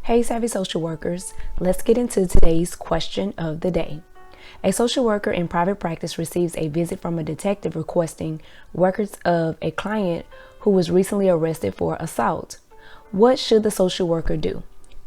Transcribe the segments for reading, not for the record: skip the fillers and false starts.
Hey Savvy social workers, let's get into today's question of the day. A social worker in private practice receives a visit from a detective requesting records of a client who was recently arrested for assault. What should the social worker do?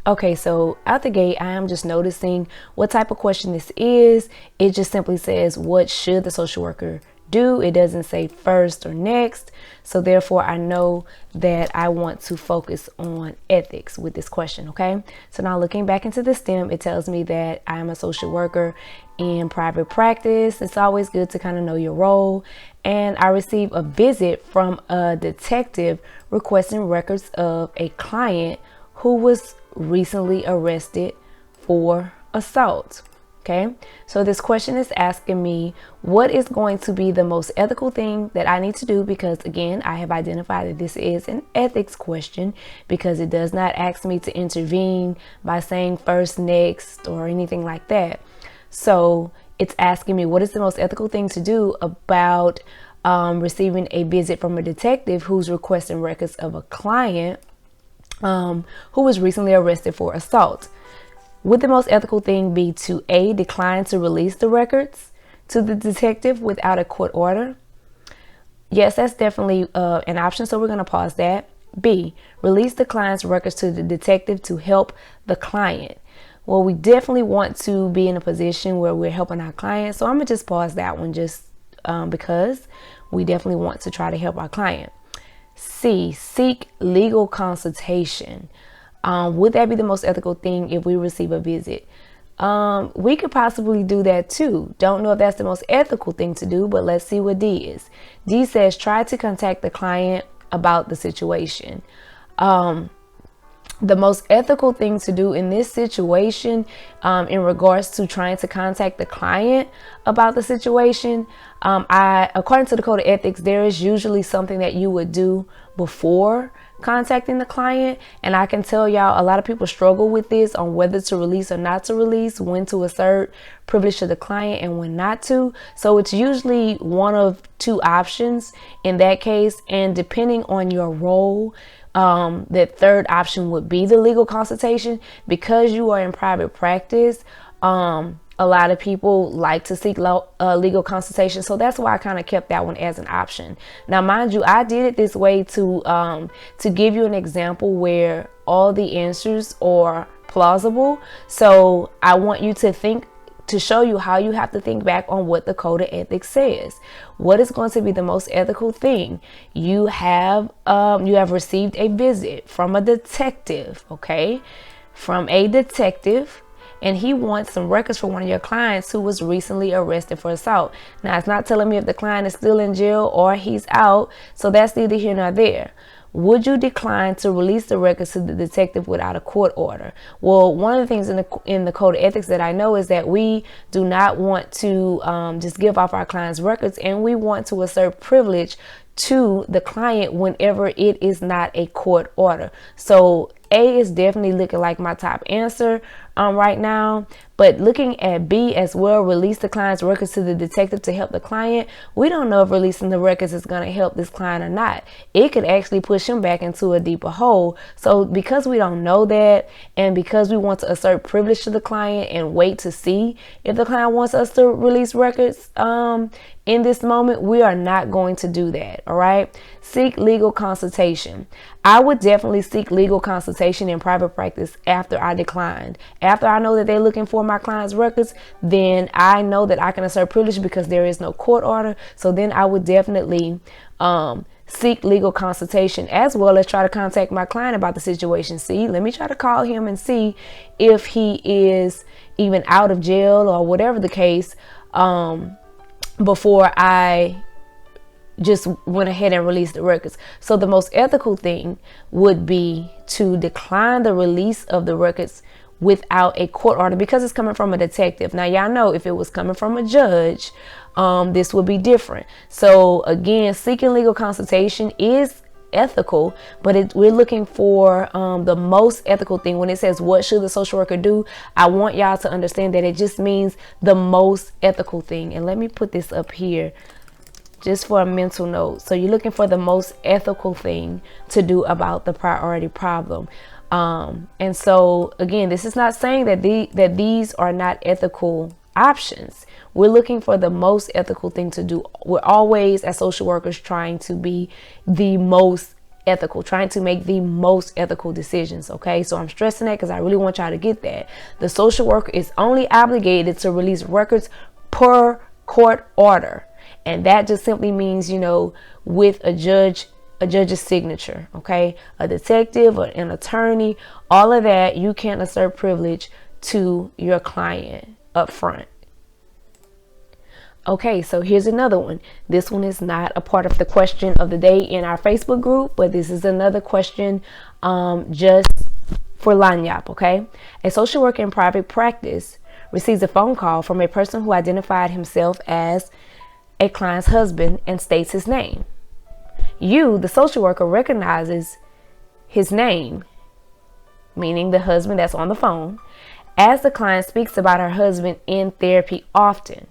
Okay, so out the gate, I am just noticing what type of question this is. It just simply says, what should the social worker do? It doesn't say first or next. So therefore, I know that I want to focus on ethics with this question, okay? So now looking back into the STEM, it tells me that I'm a social worker in private practice. It's always good to kind of know your role. And I received a visit from a detective requesting records of a client who was recently arrested for assault. Okay, so this question is asking me what is going to be the most ethical thing that I need to do, because again, I have identified that this is an ethics question because it does not ask me to intervene by saying first, next, or anything like that. So it's asking me what is the most ethical thing to do about receiving a visit from a detective who's requesting records of a client who was recently arrested for assault. Would the most ethical thing be to A, decline to release the records to the detective without a court order? Yes, that's definitely an option, so we're going to pause that. B, release the client's records to the detective to help the client. Well, we definitely want to be in a position where we're helping our client, so I'm going to just pause that one just because we definitely want to try to help our client. C, seek legal consultation. Would that be the most ethical thing if we receive a visit? We could possibly do that too. Don't know if that's the most ethical thing to do, but let's see what D is. D says try to contact the client about the situation. The most ethical thing to do in this situation, in regards to trying to contact the client about the situation, according to the code of ethics, there is usually something that you would do before contacting the client. And I can tell y'all, a lot of people struggle with this on whether to release or not to release, when to assert privilege to the client and when not to. So it's usually one of two options in that case. And depending on your role, that third option would be the legal consultation. Because you are in private practice, a lot of people like to seek legal consultation. So that's why I kind of kept that one as an option. Now, mind you, I did it this way to give you an example where all the answers are plausible. So I want you to think, to show you how you have to think back on what the code of ethics says. What is going to be the most ethical thing? You have received a visit from a detective, okay? From a detective, and he wants some records for one of your clients who was recently arrested for assault. Now, it's not telling me if the client is still in jail or he's out, so that's neither here nor there. Would you decline to release the records to the detective without a court order? Well, one of the things in the code of ethics that I know is that we do not want to just give off our clients' records, and we want to assert privilege to the client whenever it is not a court order. So A is definitely looking like my top answer right now. But looking at B as well, release the client's records to the detective to help the client. We don't know if releasing the records is going to help this client or not. It could actually push him back into a deeper hole. So because we don't know that, and because we want to assert privilege to the client and wait to see if the client wants us to release records in this moment, we are not going to do that. All right. Seek legal consultation. I would definitely seek legal consultation in private practice after I declined. After I know that they're looking for my client's records, then I know that I can assert privilege because there is no court order. So then I would definitely seek legal consultation, as well as try to contact my client about the situation. See, let me try to call him and see if he is even out of jail or whatever the case, before I just went ahead and released the records. So the most ethical thing would be to decline the release of the records without a court order, because it's coming from a detective. Now, y'all know if it was coming from a judge, this would be different. So again, seeking legal consultation is ethical, but we're looking for the most ethical thing. When it says what should the social worker do, I want y'all to understand that it just means the most ethical thing. And let me put this up here just for a mental note. So you're looking for the most ethical thing to do about the priority problem. And so again, this is not saying that that these are not ethical options. We're looking for the most ethical thing to do. We're always, as social workers, trying to be the most ethical, trying to make the most ethical decisions. Okay, so I'm stressing that because I really want y'all to get that. The social worker is only obligated to release records per court order, and that just simply means, you know, with a judge's signature. Okay, a detective or an attorney, all of that, you can't assert privilege to your client up front. Okay, so here's another one. This one is not a part of the question of the day in our Facebook group, but this is another question just for Lanyap. Okay, a social worker in private practice receives a phone call from a person who identified himself as a client's husband and states his name. You, the social worker, recognizes his name, meaning the husband that's on the phone, as the client speaks about her husband in therapy often.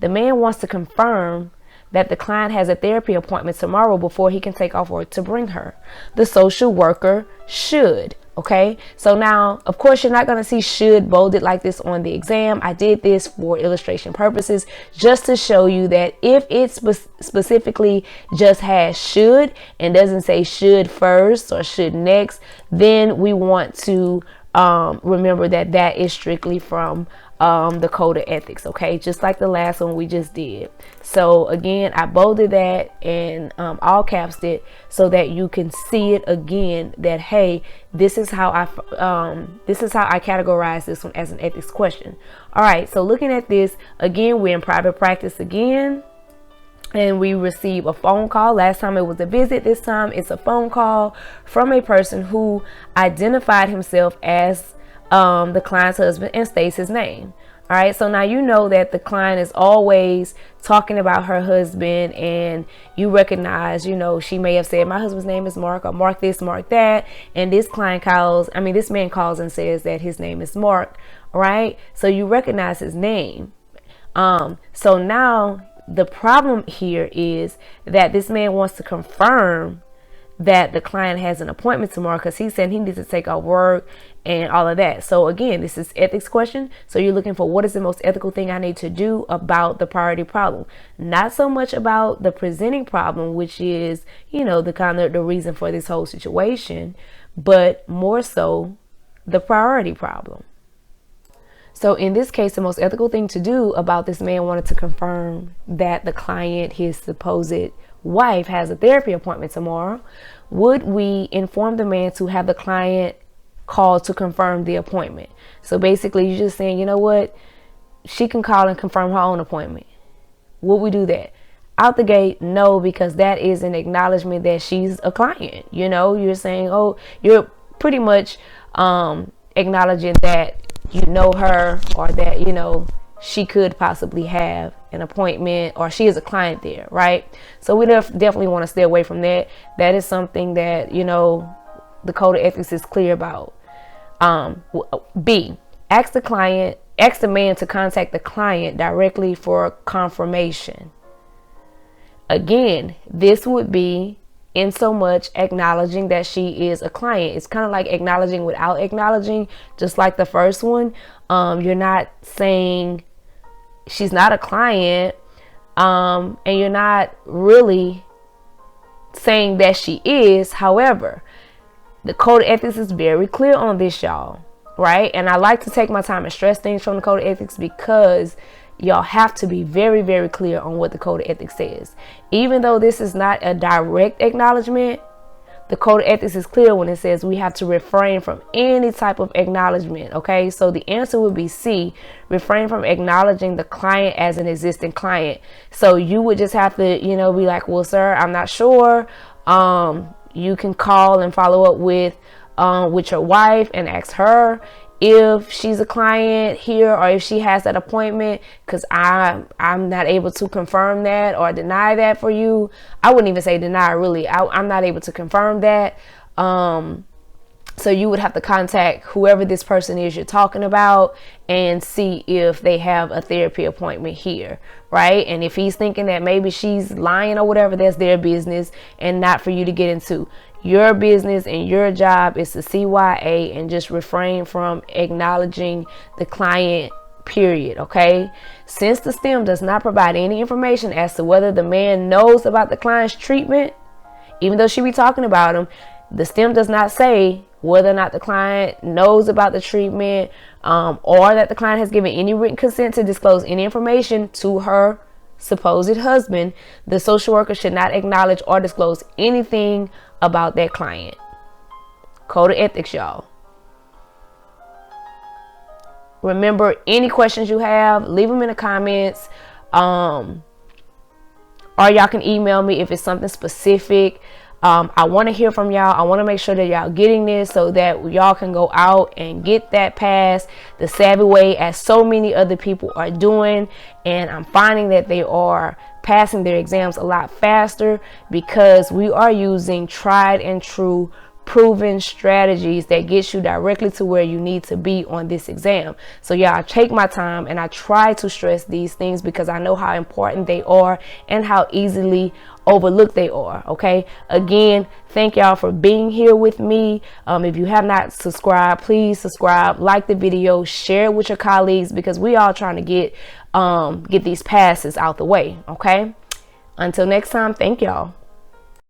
The man wants to confirm that the client has a therapy appointment tomorrow before he can take off work to bring her. The social worker should. Okay, so now, of course, you're not going to see should bolded like this on the exam. I did this for illustration purposes, just to show you that if it specifically just has should and doesn't say should first or should next, then we want to remember that that is strictly from the code of ethics. Okay, just like the last one we just did. So again, I bolded that and all capsed it so that you can see it again, that hey, this is how I categorize this one as an ethics question. All right, so looking at this again, we're in private practice again, and we receive a phone call. Last time it was a visit, this time it's a phone call from a person who identified himself as the client's husband and states his name. All right, so now you know that the client is always talking about her husband, and you recognize, you know, she may have said my husband's name is Mark, or Mark this, Mark that, and this man calls and says that his name is Mark. All right, so you recognize his name. So now the problem here is that this man wants to confirm that the client has an appointment tomorrow, because he said he needs to take off work and all of that. So again, this is ethics question. So you're looking for what is the most ethical thing I need to do about the priority problem, not so much about the presenting problem, which is, you know, the reason for this whole situation, but more so the priority problem. So in this case, the most ethical thing to do about this man wanted to confirm that the client, his supposed wife, has a therapy appointment tomorrow. Would we inform the man to have the client call to confirm the appointment? So basically, you're just saying, you know what, she can call and confirm her own appointment. Would we do that? Out the gate, no, because that is an acknowledgement that she's a client. You know, you're saying, oh, you're pretty much acknowledging that you know her, or that, you know, she could possibly have an appointment, or she is a client there, right? So we definitely want to stay away from that. That is something that, you know, the code of ethics is clear about. B, ask the man to contact the client directly for confirmation. Again, this would be in so much acknowledging that she is a client. It's kind of like acknowledging without acknowledging, just like the first one. You're not saying she's not a client, and you're not really saying that she is. However, the code of ethics is very clear on this, y'all, right? And I like to take my time and stress things from the code of ethics, because y'all have to be very, very clear on what the code of ethics says. Even though this is not a direct acknowledgement, the code of ethics is clear when it says we have to refrain from any type of acknowledgement. Okay, so the answer would be C, refrain from acknowledging the client as an existing client. So you would just have to, you know, be like, well, sir, I'm not sure. You can call and follow up with your wife and ask her if she's a client here, or if she has that appointment, because I'm not able to confirm that or deny that for you. I wouldn't even say deny, really. I'm not able to confirm that. So you would have to contact whoever this person is you're talking about and see if they have a therapy appointment here, right? And if he's thinking that maybe she's lying or whatever, that's their business and not for you to get into. Your business and your job is to CYA and just refrain from acknowledging the client, period. Okay, since the stem does not provide any information as to whether the man knows about the client's treatment, even though she be talking about him, the stem does not say whether or not the client knows about the treatment, or that the client has given any written consent to disclose any information to her supposed husband. The social worker should not acknowledge or disclose anything about that client. Code of ethics, y'all. Remember, any questions you have, leave them in the comments, or y'all can email me if it's something specific. I want to hear from y'all. I want to make sure that y'all getting this so that y'all can go out and get that pass the savvy way, as so many other people are doing. And I'm finding that they are passing their exams a lot faster because we are using tried and true proven strategies that get you directly to where you need to be on this exam. So yeah, I take my time and I try to stress these things because I know how important they are and how easily overlooked they are. Okay, again, thank y'all for being here with me. If you have not subscribed, please subscribe, like the video, share it with your colleagues, because we all trying to get these passes out the way. Okay, until next time, thank y'all.